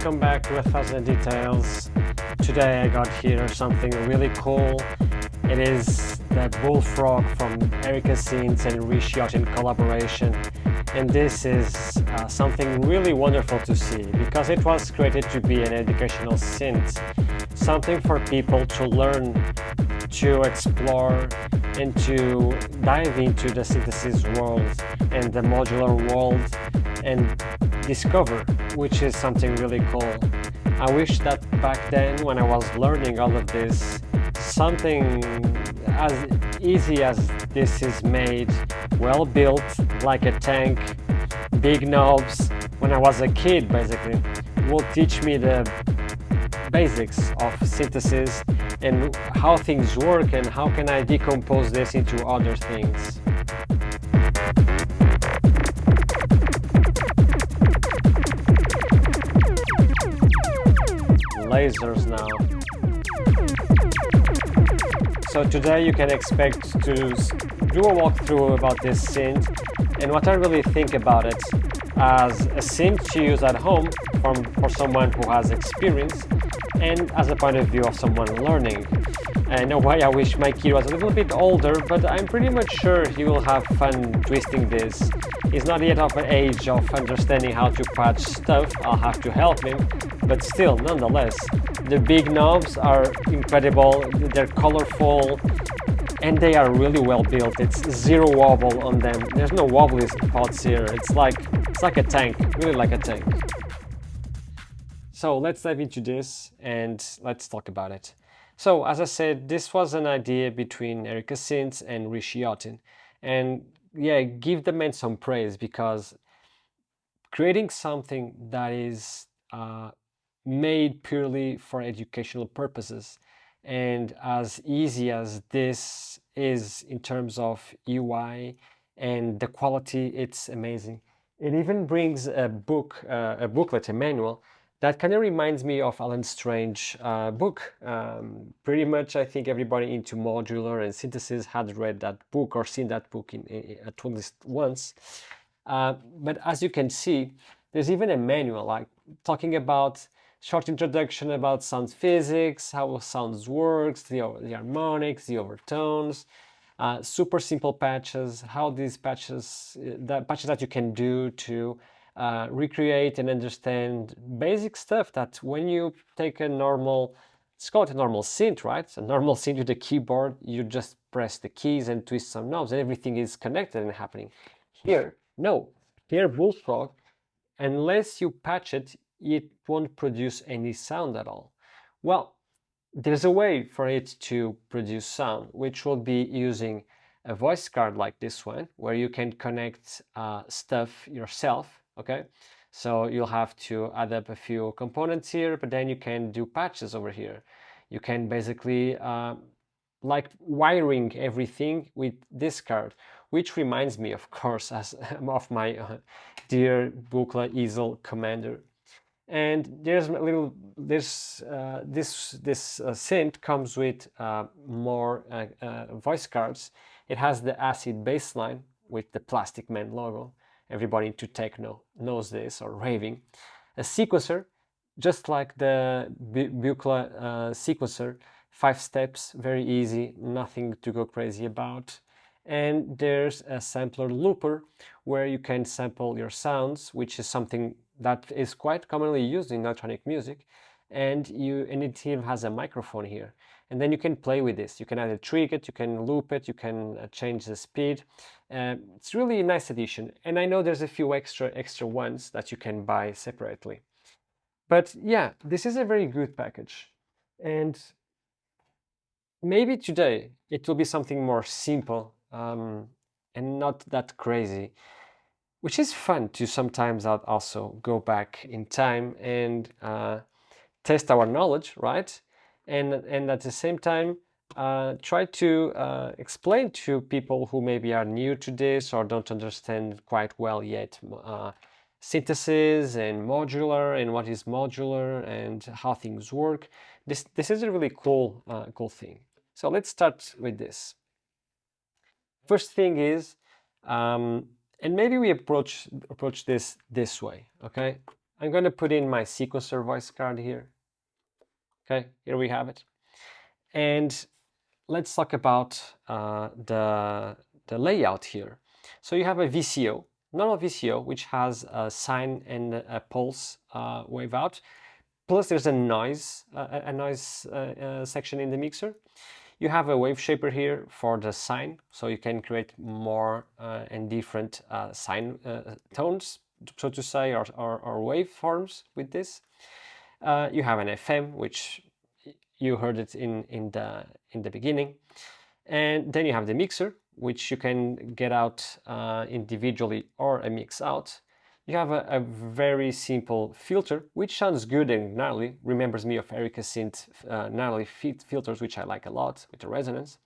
welcome back to 1000 Details. Today I got here something really cool. It is the Bullfrog from Synths and Richie Hawtin collaboration, and this is something really wonderful to see because it was created to be an educational synth, something for people to learn, to explore, and to dive into the synthesis world and the modular world and discover, which is something really cool. I wish that back then, when I was learning all of this, something as easy as this is made, well built, like a tank, big knobs, when I was a kid basically, will teach me the basics of synthesis and how things work and how can I decompose this into other things. Lasers now. So today you can expect to do a walkthrough about this synth and what I really think about it as a synth to use at home for someone who has experience and as a point of view of someone learning. In a way I wish my kid was a little bit older, but I'm pretty much sure he will have fun twisting this. He's not yet of an age of understanding how to patch stuff, I'll have to help him, but still, nonetheless, the big knobs are incredible, they're colorful, and they are really well built. It's zero wobble on them. There's no wobbly spots here. It's like a tank, really like a tank. So let's dive into this and let's talk about it. So as I said, this was an idea between Synths and Richie Hawtin. And yeah, give the man some praise because creating something that is made purely for educational purposes and as easy as this is in terms of UI and the quality, it's amazing. It even brings a booklet, a manual that kind of reminds me of Alan Strange's book. Pretty much I think everybody into modular and synthesis had read that book or seen that book at least once. But as you can see, there's even a manual like talking about short introduction about sound physics, how sounds works, the harmonics, the overtones, super simple patches, how these patches, the patches that you can do to recreate and understand basic stuff that when you take a normal, it's called a normal synth, right? A normal synth with a keyboard, you just press the keys and twist some knobs and everything is connected and happening. Here, no. Here, Bullfrog, unless you patch it, it won't produce any sound at all. Well, there's a way for it to produce sound, which will be using a voice card like this one, where you can connect stuff yourself, okay? So you'll have to add up a few components here, but then you can do patches over here. You can basically like wiring everything with this card, which reminds me, of course, of my dear Buchla easel commander. And there's a little this synth comes with more voice cards. It has the acid bassline with the Plastic Man logo. Everybody into techno knows this, or raving. A sequencer, just like the Buchla sequencer, 5 steps, very easy, nothing to go crazy about. And there's a sampler looper where you can sample your sounds, which is something that is quite commonly used in electronic music, and it even has a microphone here. And then you can play with this. You can either trick it, you can loop it, you can change the speed. It's really a nice addition. And I know there's a few extra ones that you can buy separately. But yeah, this is a very good package. And maybe today it will be something more simple and not that crazy, which is fun to sometimes also go back in time and test our knowledge, right? And at the same time, try to explain to people who maybe are new to this or don't understand quite well yet synthesis and modular and what is modular and how things work. This is a really cool thing. So let's start with this. First thing is, and maybe we approach this way, okay? I'm going to put in my sequencer voice card here. Okay, here we have it. And let's talk about the layout here. So you have a VCO, normal VCO, which has a sine and a pulse wave out. Plus there's a noise section in the mixer. You have a wave shaper here for the sine, so you can create more and different sine tones, so to say, or waveforms with this. You have an FM, which you heard it in the beginning, and then you have the mixer, which you can get out individually or a mix out. You have a very simple filter, which sounds good and gnarly, remembers me of Erica Synth gnarly filters, which I like a lot with the resonance.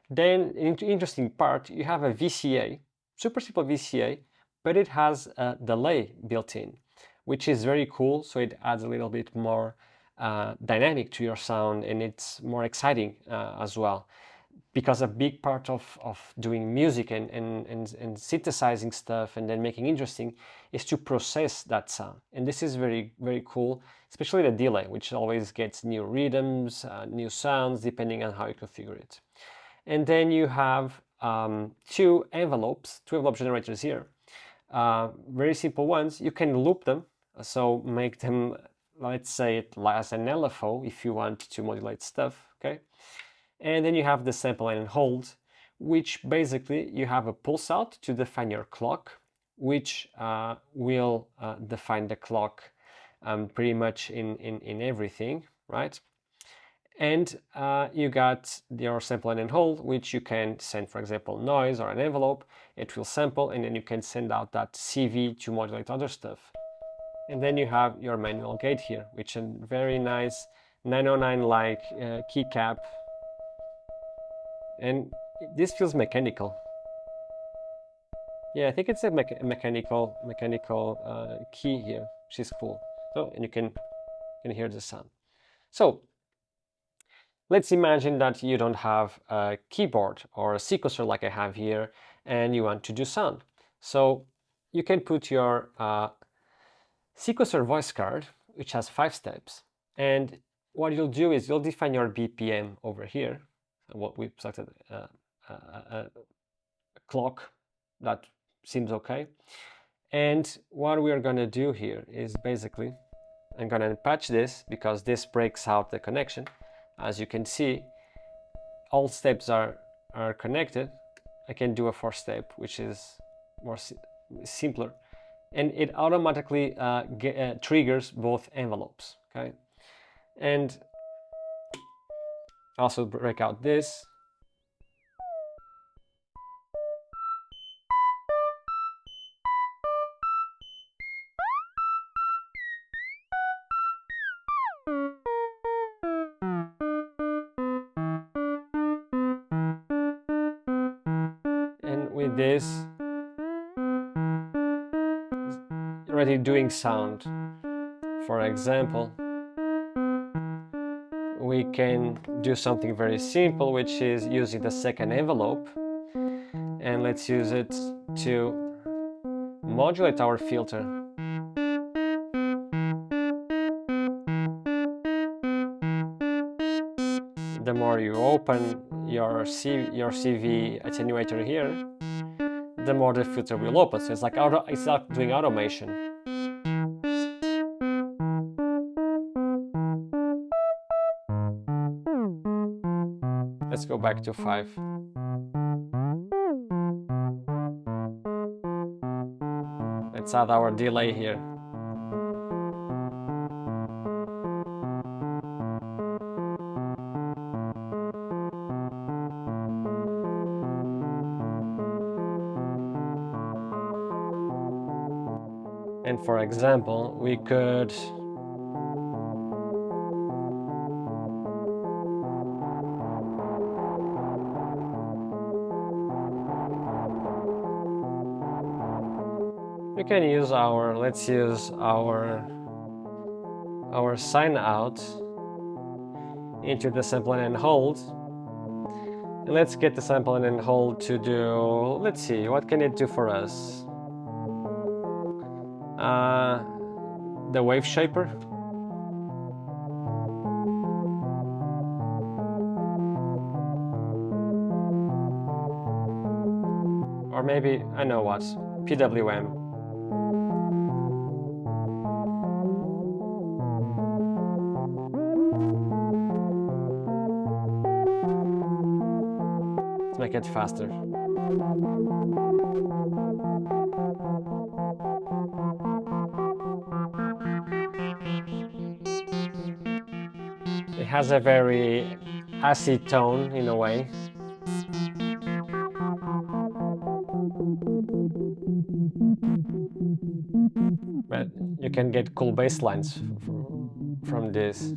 Then, an interesting part, you have a VCA, super simple VCA, but it has a delay built in, which is very cool, so it adds a little bit more dynamic to your sound, and it's more exciting as well. Because a big part of doing music and synthesizing stuff and then making interesting is to process that sound. And this is very, very cool, especially the delay, which always gets new rhythms, new sounds, depending on how you configure it. And then you have two envelope generators here. Very simple ones. You can loop them, so make them, let's say, it as an LFO if you want to modulate stuff, okay? And then you have the sample and hold, which basically you have a pulse out to define your clock, which will define the clock pretty much in everything, right? And you got your sample and hold, which you can send, for example, noise or an envelope. It will sample, and then you can send out that CV to modulate other stuff. And then you have your manual gate here, which is a very nice 909-like keycap. And this feels mechanical. Yeah, I think it's a mechanical key here, which is cool. So, and you can hear the sound. So let's imagine that you don't have a keyboard or a sequencer like I have here, and you want to do sound. So you can put your sequencer voice card, which has 5 steps, and what you'll do is you'll define your BPM over here. What we've selected a clock that seems okay. And what we are going to do here is basically, I'm going to patch this because this breaks out the connection. As you can see, all steps are connected. I can do a 4th step, which is more simpler, and it automatically triggers both envelopes. Okay, and also break out this. And with this, already doing sound. For example, we can do something very simple, which is using the 2nd envelope, and let's use it to modulate our filter. The more you open your CV attenuator here, the more the filter will open. So it's like doing automation. Let's go back to 5. Let's add our delay here. And for example, we could use let's use our sine out into the sample and hold. And let's get the sample and hold to do, let's see, what can it do for us? the wave shaper. Or maybe, I know what, PWM. Let's make it faster. It has a very acid tone in a way. But you can get cool bass lines from this.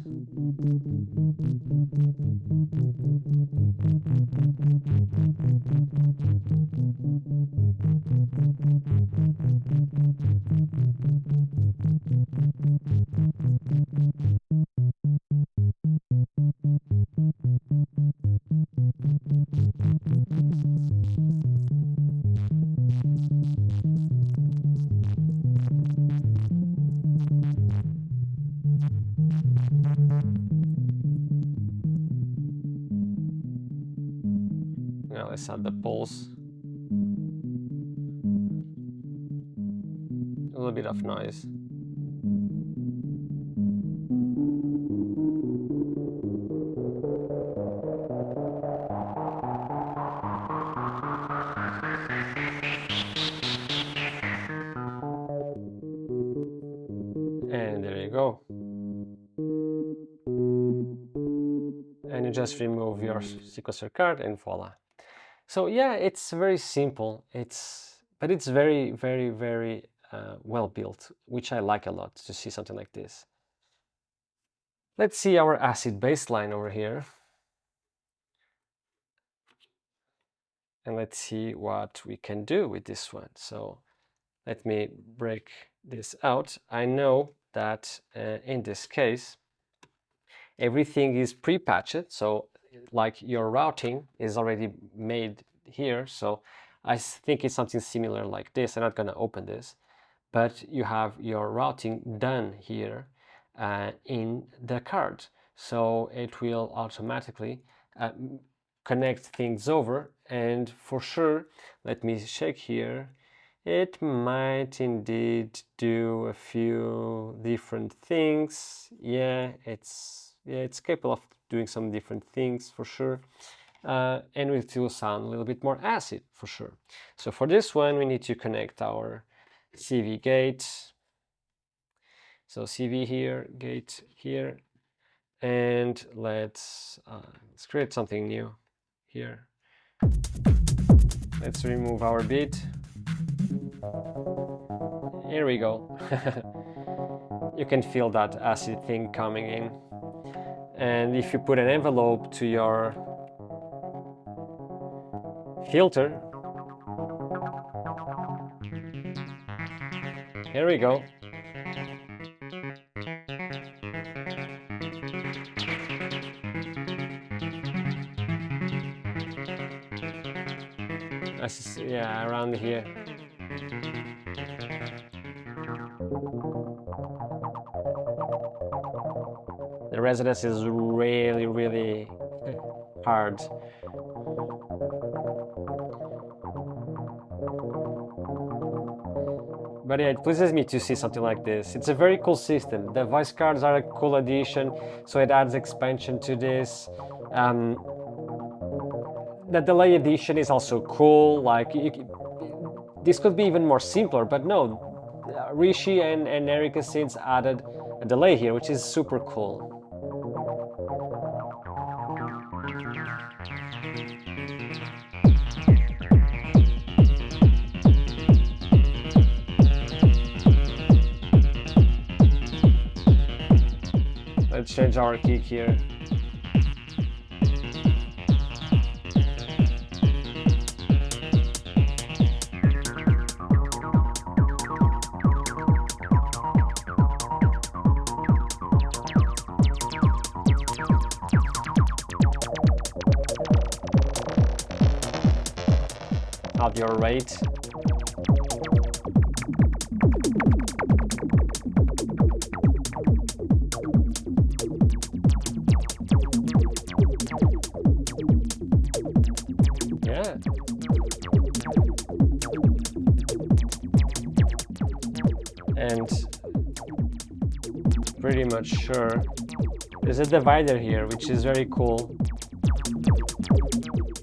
Now let's add the pulse. A little bit of noise. And there you go. And you just remove your sequencer card and voila. So yeah, it's very simple. But it's very, very, very well built, which I like a lot to see something like this. Let's see our acid bass line over here. And let's see what we can do with this one. So let me break this out. I know that in this case, everything is pre-patched. So like your routing is already made here. So I think it's something similar like this. I'm not going to open this, but you have your routing done here in the card. So it will automatically connect things over, and for sure, let me check here, it might indeed do a few different things. Yeah, it's capable of doing some different things for sure, and it will sound a little bit more acid for sure. So for this one, we need to connect our CV gate. So CV here, gate here, and let's create something new here. Let's remove our beat. Here we go. You can feel that acid thing coming in. And if you put an envelope to your filter, here we go. Yeah, around here. The resonance is really, really hard. But yeah, it pleases me to see something like this. It's a very cool system. The voice cards are a cool addition, so it adds expansion to this. The delay addition is also cool. Like this could be even more simpler, but no, Richie and Erika Synths added a delay here, which is super cool. Let's change our kick here. Add your rate. and pretty much sure there's a divider here, which is very cool.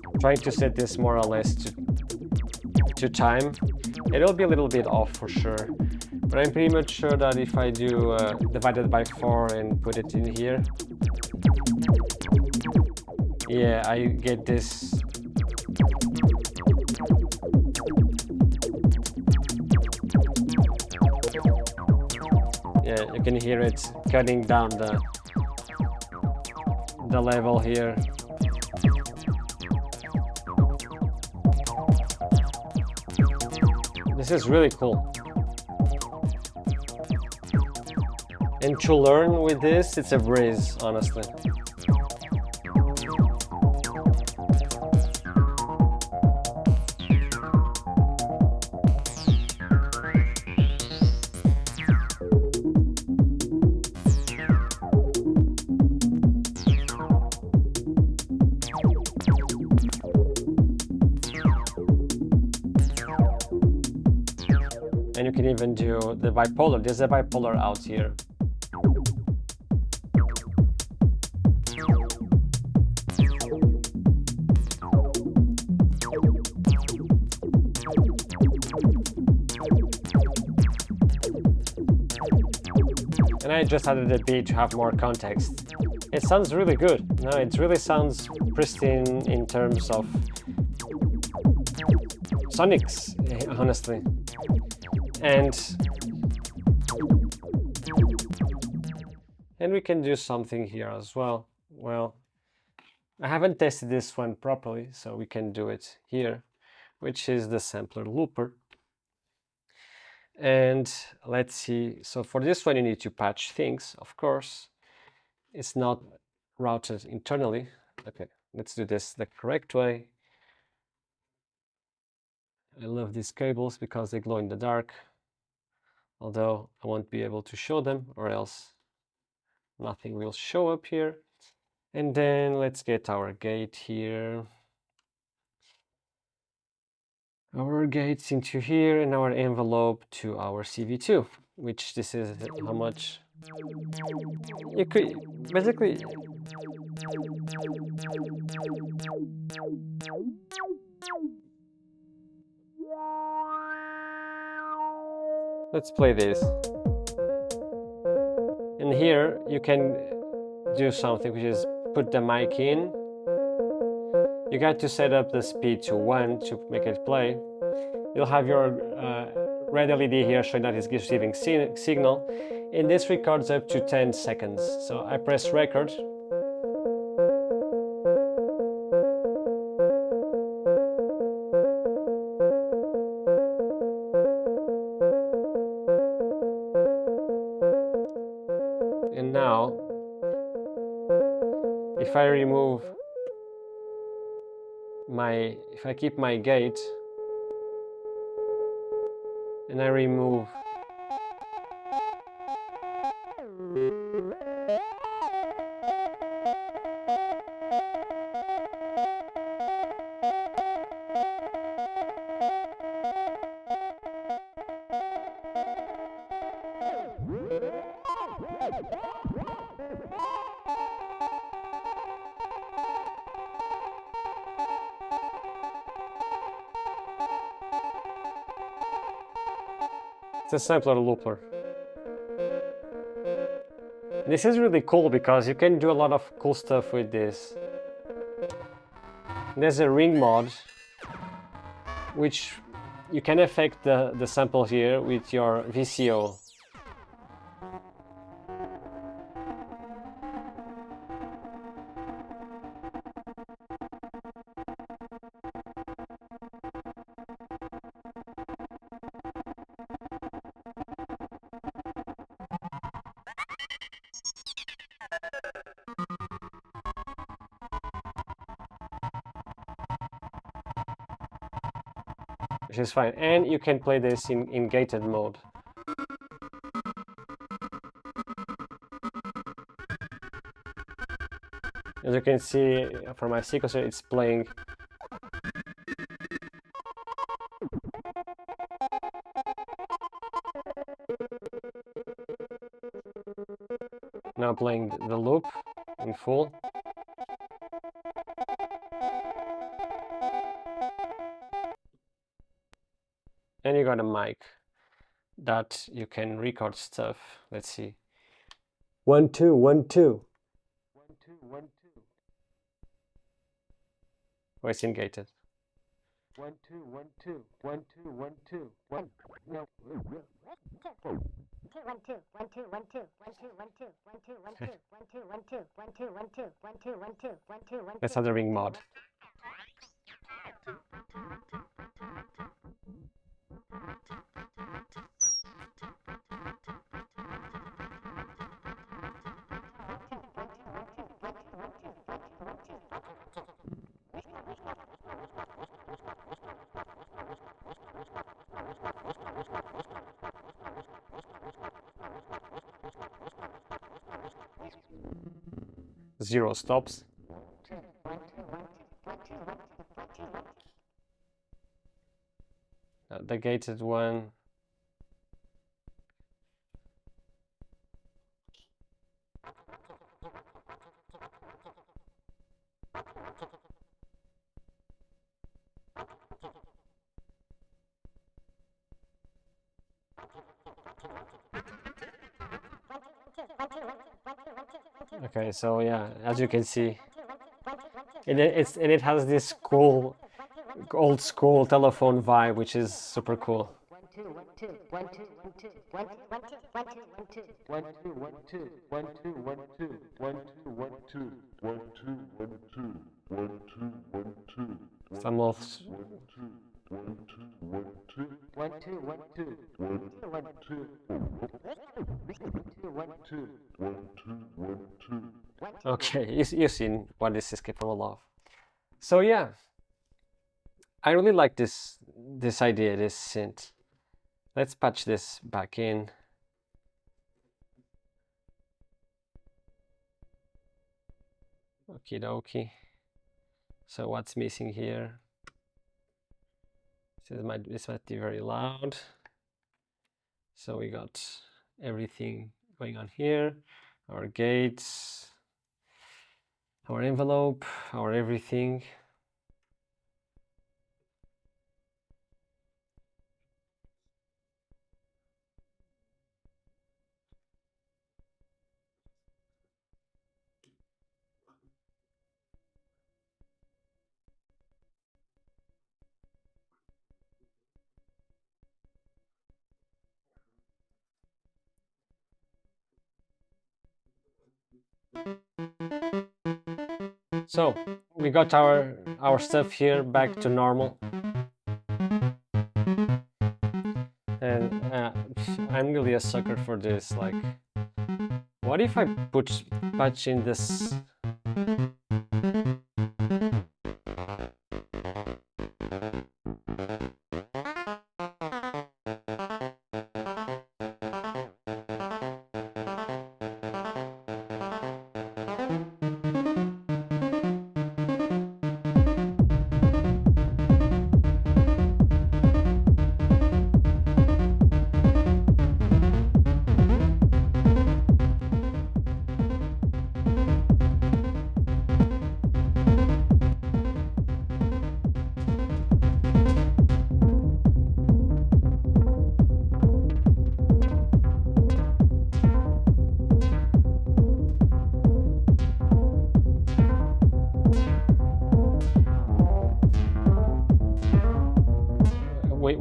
I'm trying to set this more or less to time. It'll be a little bit off for sure, but I'm pretty much sure that if I do divided by 4 and put it in here, yeah, I get this. Yeah, you can hear it cutting down the level here. This is really cool. And to learn with this, it's a breeze, honestly. And you can even do the bipolar. There's a bipolar out here. And I just added a beat to have more context. It sounds really good. No, it really sounds pristine in terms of sonics, honestly. And we can do something here as well. Well, I haven't tested this one properly, so we can do it here, which is the sampler looper. And let's see, so for this one you need to patch things, of course. It's not routed internally. Okay, let's do this the correct way. I love these cables because they glow in the dark, although I won't be able to show them, or else nothing will show up here. And then let's get our gate here. Our gates into here, and our envelope to our CV2, which this is how much you could basically. Let's play this. And here you can do something, which is put the mic in. You got to set up the speed to 1 to make it play. You'll have your red LED here showing that it's receiving signal. And this records up to 10 seconds. So I press record. And now, if I remove if I keep my gate and I remove the sampler looper. This is really cool because you can do a lot of cool stuff with this. There's a ring mod, which you can affect the sample here with your VCO. Which is fine, and you can play this in gated mode. As you can see from my sequencer, it's playing. Now playing the loop in full. And you got a mic that you can record stuff. Let's see. 1 2 1 2. 1 2 1 2. Voice gated. 1 2 1 2 1 2 1 2 1. No. 1 2 1 2 1 2 1 2 1 2 1 2 1 2 1 2 1 2 1 2 1 2 1 2 1 2 1 2 1 2 1 2. Let's have the ring mod. Zero stops. The gated one. Okay, so yeah, as you can see, it has this cool, old school telephone vibe, which is super cool. 1 2 1 2 1 2 1 2 1 2 1 2 1 2 1 2 1 2 1 2 1 2 1 2 1 2 1 2 1 2 1 2. Some of 1 2 1 2 1 2 1 2 1 2 1 2 1 2 1 2 1 2. Okay, you've seen what this is capable of. So yeah, I really like this idea, this synth. Let's patch this back in. Okie dokie. So what's missing here? This might be very loud. So we got everything going on here. Our gates, our envelope, our everything. So we got our stuff here back to normal, and I'm really a sucker for this. Like, what if I patch in this?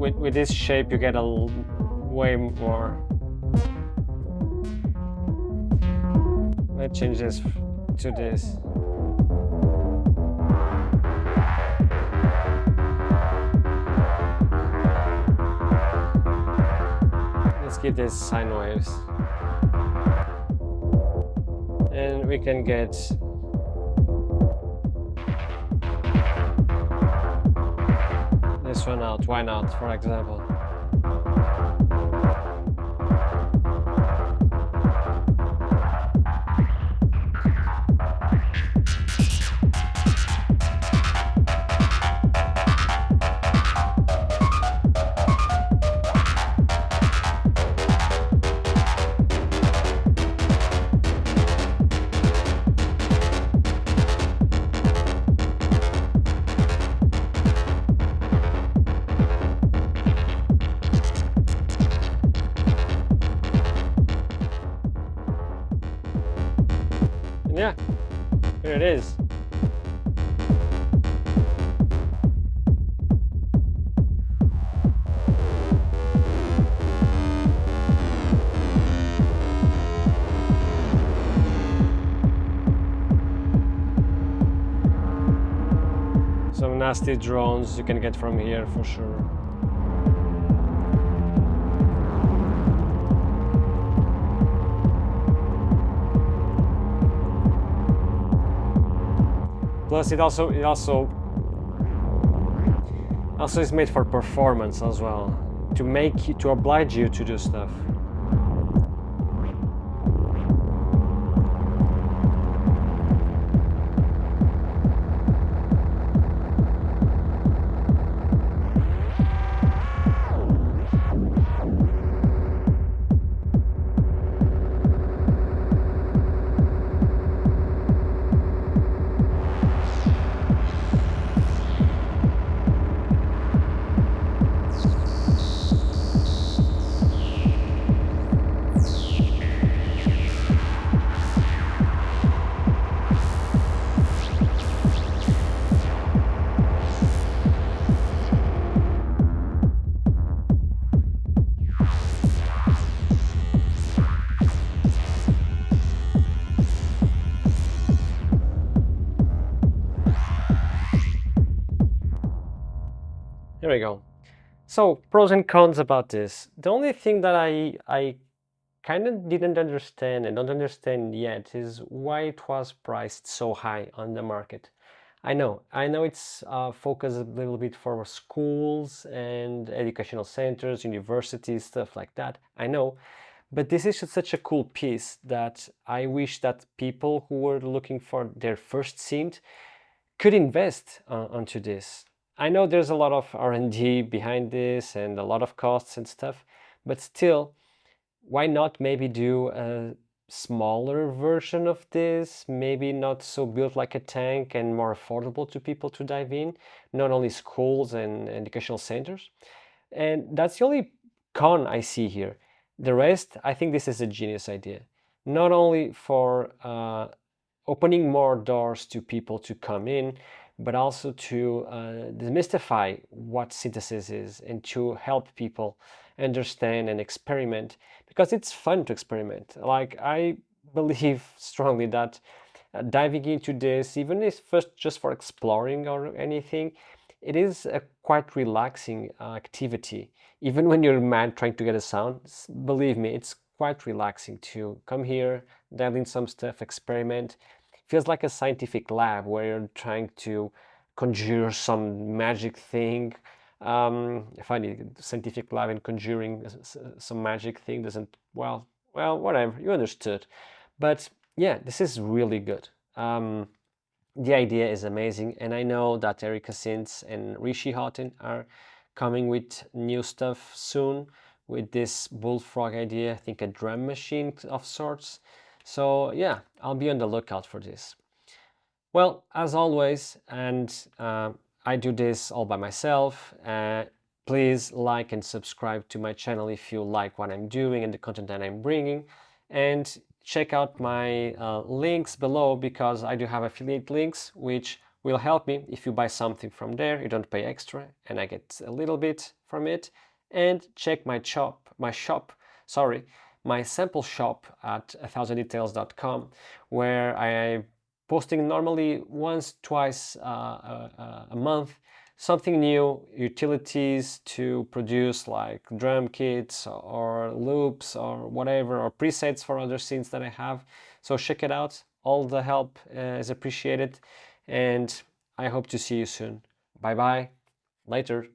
With this shape you get a way more. Let's change this to this. Let's give this sine waves. And we can get this one out. Why not, for example? Here it is. Some nasty drones you can get from here for sure. Plus, it also is made for performance as well, to oblige you to do stuff. There we go. So, pros and cons about this. The only thing that I kind of didn't understand and don't understand yet is why it was priced so high on the market. I know it's focused a little bit for schools and educational centers, universities, stuff like that. I know, but this is just such a cool piece that I wish that people who were looking for their first synth could invest onto this. I know there's a lot of R&D behind this and a lot of costs and stuff, but still, why not maybe do a smaller version of this? Maybe not so built like a tank and more affordable to people to dive in, not only schools and educational centers. And that's the only con I see here. The rest, I think this is a genius idea. Not only for opening more doors to people to come in, but also to demystify what synthesis is and to help people understand and experiment, because it's fun to experiment. Like, I believe strongly that diving into this, even if first just for exploring or anything, it is a quite relaxing activity. Even when you're mad trying to get a sound, believe me, it's quite relaxing to come here, dive in some stuff, experiment. Feels like a scientific lab where you're trying to conjure some magic thing. Funny, scientific lab and conjuring some magic thing doesn't, well, whatever, you understood. But yeah, this is really good. The idea is amazing, and I know that Erika Synths and Richie Hawtin are coming with new stuff soon with this Bullfrog idea, I think a drum machine of sorts. So yeah, I'll be on the lookout for this. Well, as always, and I do this all by myself, please like and subscribe to my channel if you like what I'm doing and the content that I'm bringing. And check out my links below, because I do have affiliate links which will help me. If you buy something from there, you don't pay extra and I get a little bit from it. And check my my sample shop at 1000details.com, where I posting normally once, twice a month, something new, utilities to produce like drum kits or loops or whatever, or presets for other scenes that I have. So check it out. All the help is appreciated, and I hope to see you soon. Bye bye. Later.